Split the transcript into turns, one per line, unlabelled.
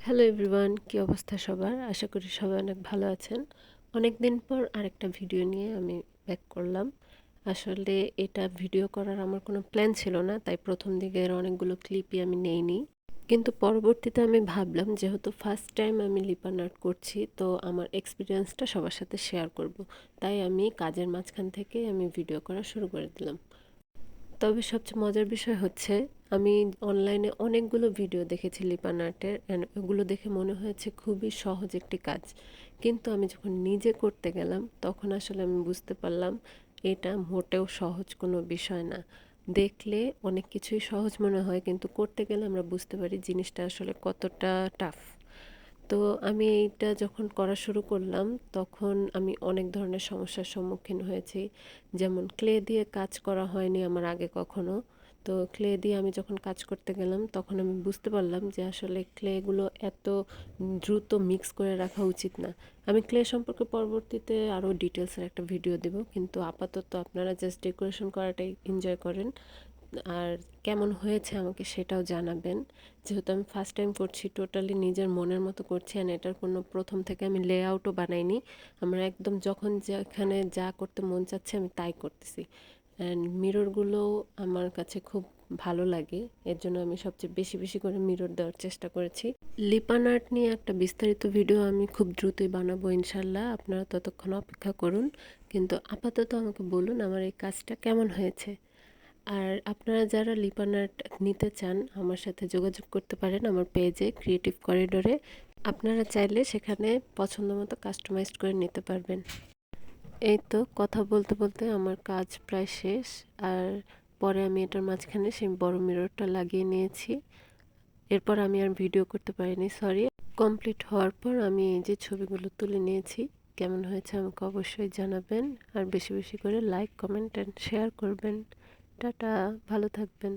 Hello everyone, কি অবস্থা সবার? আশা করি সবাই অনেক ভালো আছেন। অনেক দিন পর আরেকটা ভিডিও নিয়ে আমি ব্যাক করলাম। আসলে এটা ভিডিও করার আমার কোনো প্ল্যান ছিল না, তাই প্রথম দিকের অনেকগুলো ক্লিপই আমি নেইনি। কিন্তু পরবর্তীতে আমি ভাবলাম যেহেতু ফার্স্ট টাইম আমি লিপান আর্ট করছি, তো আমার এক্সপিরিয়েন্সটা সবার সাথে শেয়ার করব। তাই আমি কাজের মাঝখান থেকে আমি ভিডিও করা শুরু করে দিলাম। তবে সবচেয়ে মজার বিষয় হচ্ছে আমি অনলাইনে অনেকগুলো ভিডিও দেখেছি লিপান আর্টের, অ্যান্ড ওগুলো দেখে মনে হয়েছে খুবই সহজ একটি কাজ। কিন্তু আমি যখন নিজে করতে গেলাম তখন আসলে আমি বুঝতে পারলাম এটা মোটেও সহজ কোনো বিষয় না। দেখলে অনেক কিছুই সহজ মনে হয়, কিন্তু করতে গেলে আমরা বুঝতে পারি জিনিসটা আসলে কতটা টাফ। তো আমি এইটা যখন করা শুরু করলাম তখন আমি অনেক ধরনের সমস্যার সম্মুখীন হয়েছি। যেমন ক্লে দিয়ে কাজ করা হয়নি আমার আগে কখনো। তো ক্লে দিয়ে আমি যখন কাজ করতে গেলাম তখন আমি বুঝতে পারলাম যে আসলে ক্লেগুলো এত দ্রুত মিক্স করে রাখা উচিত না। আমি ক্লে সম্পর্কে পরবর্তীতে আরও ডিটেলসের একটা ভিডিও দেব, কিন্তু আপাতত আপনারা জাস্ট ডেকোরেশন করাটাই এনজয় করেন। আর কেমন হয়েছে আমাকে সেটাও জানাবেন। যেহেতু আমি ফার্স্ট টাইম করছি, টোটালি নিজের মনের মতো করছি, আর এটার কোনো প্রথম থেকে আমি লেআউটও বানাইনি। আমরা একদম যখন যেখানে যা করতে মন চাচ্ছে আমি তাই করতেছি। অ্যান্ড মিররগুলোও আমার কাছে খুব ভালো লাগে, এর জন্য আমি সবচেয়ে বেশি বেশি করে মিরর দেওয়ার চেষ্টা করেছি। লিপান আর্ট নিয়ে একটা বিস্তারিত ভিডিও আমি খুব দ্রুতই বানাবো ইনশাল্লাহ, আপনারা ততক্ষণ অপেক্ষা করুন। কিন্তু আপাতত আমাকে বলুন আমার এই কাজটা কেমন হয়েছে। আর আপনারা যারা লিপান আর্ট নিতে চান আমার সাথে যোগাযোগ করতে পারেন আমার পেজে ক্রিয়েটিভ করিডোরে। আপনারা চাইলে সেখানে পছন্দ মতো কাস্টমাইজড করে নিতে পারবেন। এই তো কথা বলতে বলতে আমার কাজ প্রায় শেষ। আর পরে আমি এটার মাঝখানে সেই বড় মিররটা লাগিয়ে নিয়েছি। এরপর আমি আর ভিডিও করতে পারিনি, সরি। কমপ্লিট হওয়ার পর আমি এই যে ছবিগুলো তুলে নিয়েছি। কেমন হয়েছে আমাকে অবশ্যই জানাবেন। আর বেশি বেশি করে লাইক, কমেন্ট অ্যান্ড শেয়ার করবেন। টাটা, ভালো থাকবেন।